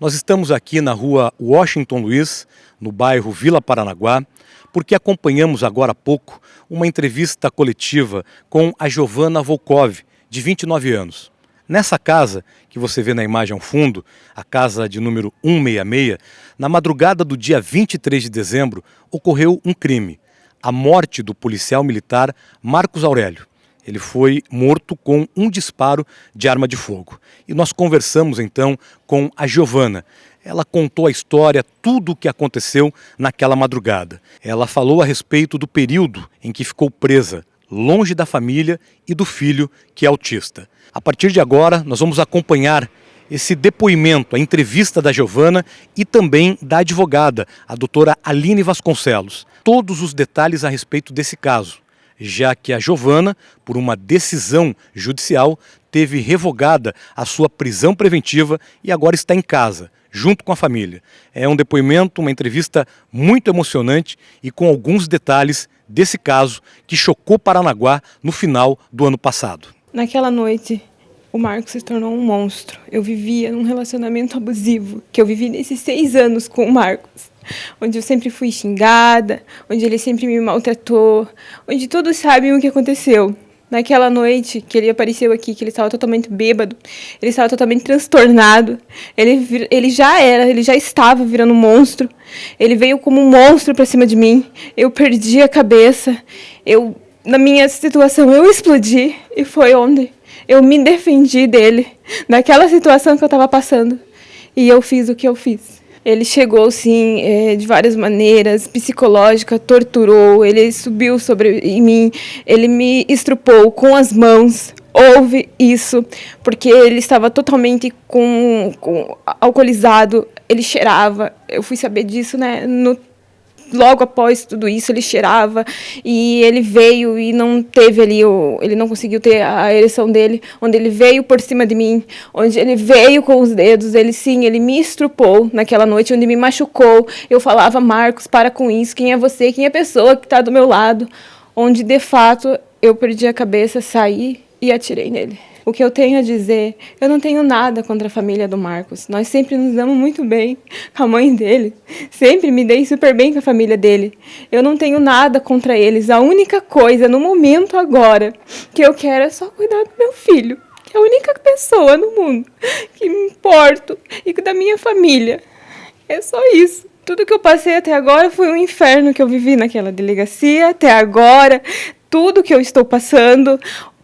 Nós estamos aqui na rua Washington Luiz, no bairro Vila Paranaguá, porque acompanhamos agora há pouco uma entrevista coletiva com a Giovana Volkov, de 29 anos. Nessa casa, que você vê na imagem ao fundo, a casa de número 166, na madrugada do dia 23 de dezembro, ocorreu um crime: a morte do policial militar Marcos Aurélio. Ele foi morto com um disparo de arma de fogo. E nós conversamos então com a Giovana. Ela contou a história, tudo o que aconteceu naquela madrugada. Ela falou a respeito do período em que ficou presa, longe da família e do filho, que é autista. A partir de agora, nós vamos acompanhar esse depoimento, a entrevista da Giovana e também da advogada, a doutora Aline Vasconcelos. Todos os detalhes a respeito desse caso, já que a Giovana, por uma decisão judicial, teve revogada a sua prisão preventiva e agora está em casa, junto com a família. É um depoimento, uma entrevista muito emocionante e com alguns detalhes desse caso que chocou Paranaguá no final do ano passado. Naquela noite, o Marcos se tornou um monstro. Eu vivia num relacionamento abusivo, que eu vivi nesses 6 anos com o Marcos, onde eu sempre fui xingada, onde ele sempre me maltratou, onde todos sabem o que aconteceu. Naquela noite que ele apareceu aqui, que ele estava totalmente bêbado, ele estava totalmente transtornado, ele já estava virando um monstro, ele veio como um monstro para cima de mim, eu perdi a cabeça, na minha situação eu explodi e foi onde eu me defendi dele, daquela situação que eu estava passando, e eu fiz o que eu fiz. Ele chegou, sim, de várias maneiras, psicológica, torturou, ele subiu sobre mim, ele me estrupou com as mãos. Houve isso, porque ele estava totalmente alcoolizado, ele cheirava. Eu fui saber disso, né, logo após tudo isso, ele cheirava e ele veio e não teve ali, ele não conseguiu ter a ereção dele, onde ele veio por cima de mim, onde ele veio com os dedos, ele me estrupou naquela noite, onde me machucou. Eu falava: Marcos, para com isso, quem é você, quem é a pessoa que está do meu lado? Onde, de fato, eu perdi a cabeça, saí e atirei nele. O que eu tenho a dizer, eu não tenho nada contra a família do Marcos. Nós sempre nos damos muito bem com a mãe dele. Sempre me dei super bem com a família dele. Eu não tenho nada contra eles. A única coisa, no momento agora, que eu quero é só cuidar do meu filho. Que é a única pessoa no mundo que me importo e da minha família. É só isso. Tudo que eu passei até agora foi um inferno que eu vivi naquela delegacia. Até agora, tudo que eu estou passando.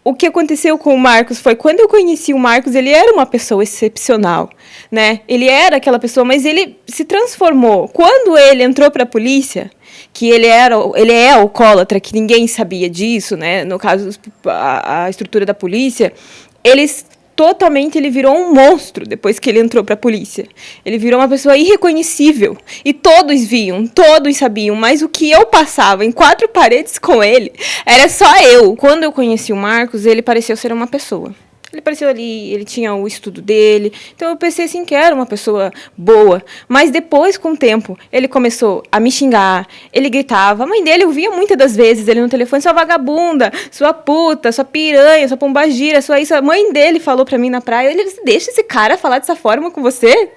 O que aconteceu com o Marcos foi, quando eu conheci o Marcos, ele era uma pessoa excepcional, né? Ele era aquela pessoa, mas ele se transformou. Quando ele entrou para a polícia, que ele é alcoólatra, que ninguém sabia disso, né? No caso, a estrutura da polícia, ele virou um monstro depois que ele entrou para a polícia. Ele virou uma pessoa irreconhecível. E todos viam, todos sabiam. Mas o que eu passava em 4 paredes com ele era só eu. Quando eu conheci o Marcos, ele pareceu ser uma pessoa. Ele apareceu ali, ele tinha o estudo dele. Então eu pensei assim que era uma pessoa boa. Mas depois, com o tempo, ele começou a me xingar. Ele gritava. A mãe dele eu via muitas das vezes ele no telefone: sua vagabunda, sua puta, sua piranha, sua pombagira, sua isso. A mãe dele falou pra mim na praia: ele deixa esse cara falar dessa forma com você?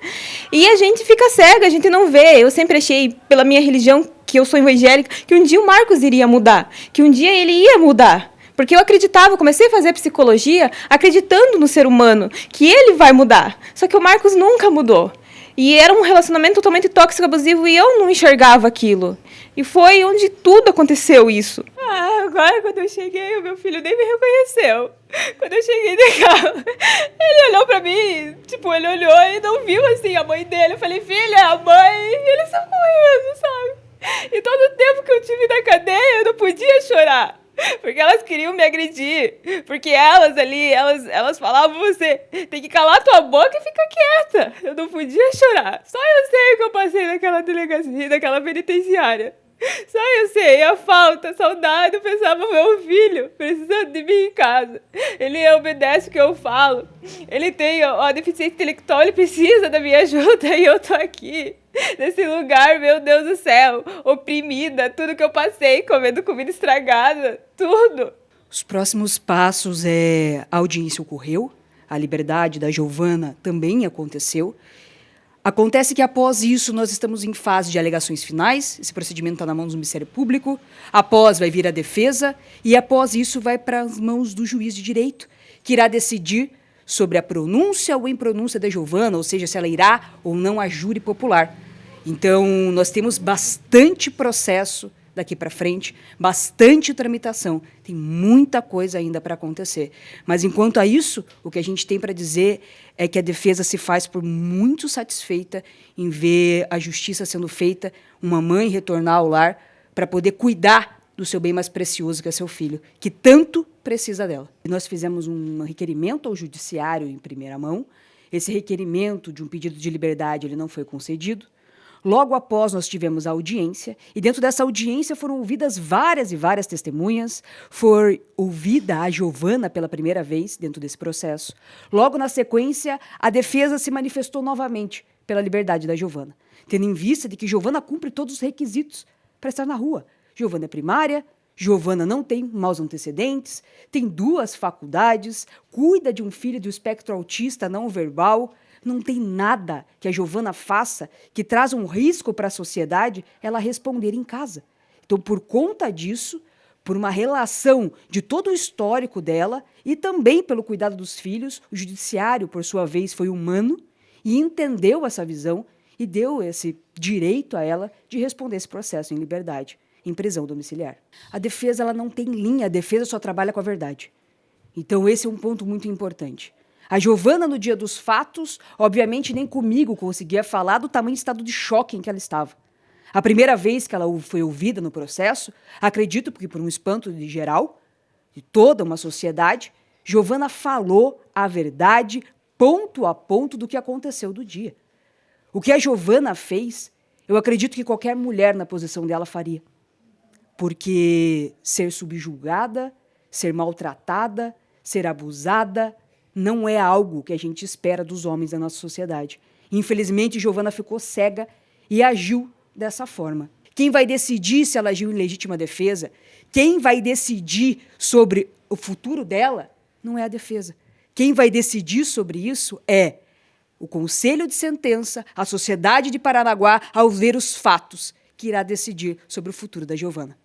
E a gente fica cega, a gente não vê. Eu sempre achei, pela minha religião, que eu sou evangélica, que um dia o Marcos iria mudar. Que um dia ele ia mudar. Porque eu acreditava, eu comecei a fazer psicologia acreditando no ser humano, que ele vai mudar. Só que o Marcos nunca mudou. E era um relacionamento totalmente tóxico, abusivo, e eu não enxergava aquilo. E foi onde tudo aconteceu isso. Agora quando eu cheguei, o meu filho nem me reconheceu. Quando eu cheguei de carro, ele olhou pra mim, ele olhou e não viu assim a mãe dele. Eu falei: filha, a mãe, e eles estão correndo, sabe? E todo o tempo que eu tive na cadeia, eu não podia chorar. Porque elas queriam me agredir. Porque elas ali, elas falavam: você tem que calar tua boca e ficar quieta. Eu não podia chorar. Só eu sei o que eu passei naquela delegacia, naquela penitenciária. Só eu sei a falta, a saudade. Eu pensava: meu filho precisando de mim em casa. Ele obedece o que eu falo. Ele tem a deficiência intelectual, ele precisa da minha ajuda. E eu tô aqui, nesse lugar, meu Deus do céu, oprimida, tudo que eu passei, comendo comida estragada, tudo. Os próximos passos a audiência ocorreu, a liberdade da Giovana também aconteceu. Acontece que, após isso, nós estamos em fase de alegações finais, esse procedimento está na mão do Ministério Público, após vai vir a defesa, e após isso vai para as mãos do juiz de direito, que irá decidir sobre a pronúncia ou impronúncia da Giovana, ou seja, se ela irá ou não a júri popular. Então, nós temos bastante processo daqui para frente, bastante tramitação, tem muita coisa ainda para acontecer. Mas, enquanto a isso, o que a gente tem para dizer é que a defesa se faz por muito satisfeita em ver a justiça sendo feita, uma mãe retornar ao lar para poder cuidar do seu bem mais precioso, que é seu filho, que tanto precisa dela. E nós fizemos um requerimento ao judiciário em primeira mão. Esse requerimento de um pedido de liberdade ele não foi concedido. Logo após, nós tivemos a audiência, e dentro dessa audiência foram ouvidas várias e várias testemunhas, foi ouvida a Giovana pela primeira vez dentro desse processo. Logo na sequência, a defesa se manifestou novamente pela liberdade da Giovana, tendo em vista de que Giovana cumpre todos os requisitos para estar na rua. Giovana é primária, Giovana não tem maus antecedentes, tem 2 faculdades, cuida de um filho do espectro autista não verbal. Não tem nada que a Giovana faça que traz um risco para a sociedade ela responder em casa. Então, por conta disso, por uma relação de todo o histórico dela e também pelo cuidado dos filhos, o judiciário, por sua vez, foi humano e entendeu essa visão e deu esse direito a ela de responder esse processo em liberdade, em prisão domiciliar. A defesa ela não tem linha, a defesa só trabalha com a verdade. Então, esse é um ponto muito importante. A Giovana, no dia dos fatos, obviamente nem comigo conseguia falar do tamanho estado de choque em que ela estava. A primeira vez que ela foi ouvida no processo, acredito que por um espanto de geral, de toda uma sociedade, Giovana falou a verdade, ponto a ponto do que aconteceu do dia. O que a Giovana fez, eu acredito que qualquer mulher na posição dela faria. Porque ser subjugada, ser maltratada, ser abusada, não é algo que a gente espera dos homens da nossa sociedade. Infelizmente, Giovana ficou cega e agiu dessa forma. Quem vai decidir se ela agiu em legítima defesa, quem vai decidir sobre o futuro dela, não é a defesa. Quem vai decidir sobre isso é o Conselho de Sentença, a Sociedade de Paranaguá, ao ver os fatos, que irá decidir sobre o futuro da Giovana.